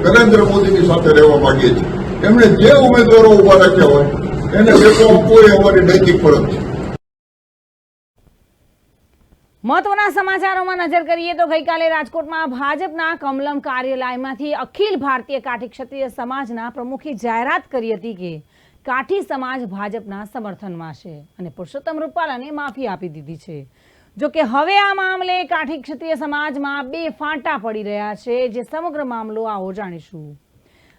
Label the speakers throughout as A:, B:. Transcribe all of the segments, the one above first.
A: નરેન્દ્ર મોદીની સાથે રહેવા માંગીએ છીએ। એમણે જે ઉમેદવારો ઉભા રાખ્યા હોય એને ટેકો આપવો એ અમારી નૈતિક ફરજ છે।
B: મહત્વના સમાચારોમાં નજર કરીએ તો ગઈકાલે રાજકોટમાં ભાજપના કમલમ કાર્યાલયમાંથી અખિલ ભારતીય કાઠી ક્ષત્રિય સમાજના પ્રમુખે જાહેરાત કરી હતી કે કાઠી સમાજ ભાજપના સમર્થનમાં છે અને પુરુષોત્તમ રૂપાલાને માફી આપી દીધી છે। જો કે હવે આ મામલે કાઠી ક્ષત્રિય સમાજમાં બે ફાંટા પડી રહ્યા છે, જે સમગ્ર મામલો આવો જાણીશું।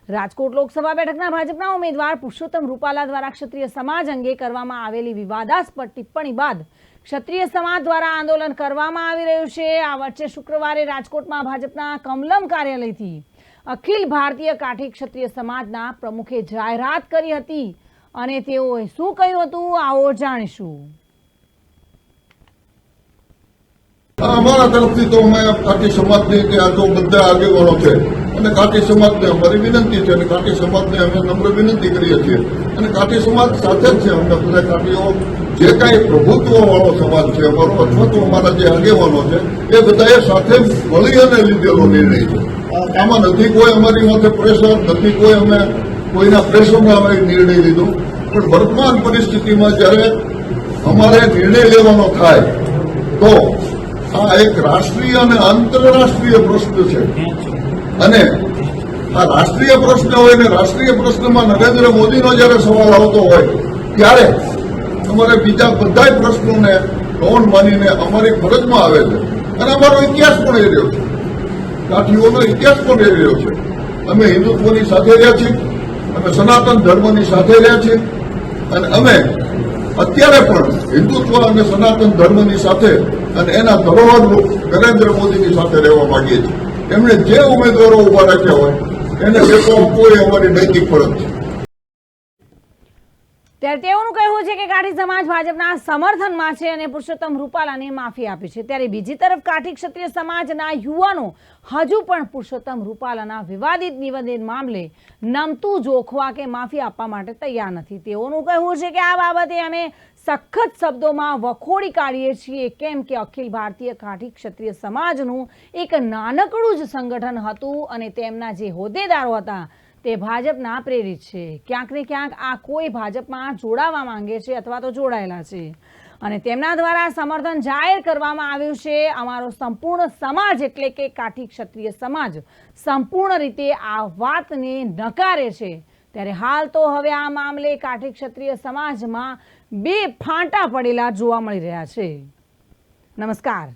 B: રાજકોટ લોકસભા બેઠકના ભાજપના ઉમેદવાર પુરુષોત્તમ રૂપાલા દ્વારા ક્ષત્રિય સમાજ અંગે કરવામાં આવેલી વિવાદાસ્પદ ટિપ્પણી બાદ ક્ષત્રિય સમાજ દ્વારા આંદોલન કરવામાં આવી રહ્યું છે। આ વચ્ચે શુક્રવારે રાજકોટમાં ભાજપના કમલમ કાર્યાલયથી અખિલ ભારતીય કાઠી ક્ષત્રિય સમાજના પ્રમુખે જાહેરાત કરી હતી અને તેઓએ શું કહ્યું હતું આવો જાણીશું।
A: અમારા તરફથી તો અમે કાઠી સમાજની કે આ તો બધા આગેવાનો છે અને કાઠી સમાજને અમારી વિનંતી છે અને કાઠી સમાજને અમે નમ્ર વિનંતી કરીએ છીએ અને કાઠી સમાજ સાથે જ છે। અમને બધા કાઠીઓ જે કાંઈ પ્રભુત્વ વાળો સમાજ છે અમારો અથવા તો અમારા જે આગેવાનો છે એ બધાએ સાથે મળી અને લીધેલો નિર્ણય છે। આમાં નથી કોઈ અમારી માથે પ્રેશર, નથી કોઈ અમે કોઈના પ્રેશરમાં અમે નિર્ણય લીધો, પણ વર્તમાન પરિસ્થિતિમાં જ્યારે અમારે નિર્ણય લેવાનો થાય તો આ એક રાષ્ટ્રીય અને આંતરરાષ્ટ્રીય પ્રશ્ન છે અને આ રાષ્ટ્રીય પ્રશ્ન હોય ને રાષ્ટ્રીય પ્રશ્નમાં નરેન્દ્ર મોદીનો જ્યારે સવાલ આવતો હોય ત્યારે અમારે બીજા બધા પ્રશ્નોને ગૌણ માનીને અમારી ફરજમાં આવે છે અને અમારો ઇતિહાસ પણ એ રહ્યો છે, કાઠીઓનો ઇતિહાસ પણ એ રહ્યો છે। અમે હિન્દુત્વની સાથે રહ્યા છીએ, અમે સનાતન ધર્મની સાથે રહ્યા છીએ અને અમે અત્યારે પણ હિન્દુત્વ અને સનાતન ધર્મની સાથે અને એના ધરોહરરૂપ નરેન્દ્ર મોદીની સાથે રહેવા માંગીએ છીએ। એમણે જે ઉમેદવારો ઉભા રાખ્યા હોય એને ટેકો આપવો એ અમારી નૈતિક ફરજ છે।
B: ત્યારે તેઓનું કહેવું છે કે કાઠી સમાજ ભાજપના સમર્થનમાં છે અને પુરુષોત્તમ રૂપાલાને માફી આપી છે। ત્યારે બીજી તરફ કાઠી ક્ષત્રિય સમાજના યુવાનો હજુ પણ પુરુષોત્તમ રૂપાલાના વિવાદિત નિવેદન મામલે નમતું જોખવા કે માફી આપવા માટે તૈયાર નથી। તેઓનું કહેવું છે કે આ બાબતે અમે સખત શબ્દોમાં વખોડી કાઢીએ છીએ, કેમ કે અખિલ ભારતીય કાઠી ક્ષત્રિય સમાજનું એક નાનકડું જ સંગઠન હતું અને તેમના જે હોદ્દેદારો હતા તે ભાજપના પ્રેરિત છે। ક્યાંક ને ક્યાંક આ કોઈ ભાજપમાં જોડાવા માંગે છે અથવા તો જોડાયેલા છે અને તેમના દ્વારા સમર્થન જાહેર કરવામાં આવ્યું છે। અમારો સંપૂર્ણ સમાજ એટલે કે કાઠી ક્ષત્રિય સમાજ સંપૂર્ણ રીતે આ વાતને નકારે છે। ત્યારે હાલ તો હવે આ મામલે કાઠી ક્ષત્રિય સમાજમાં બે ફાંટા પડેલા જોવા મળી રહ્યા છે। નમસ્કાર।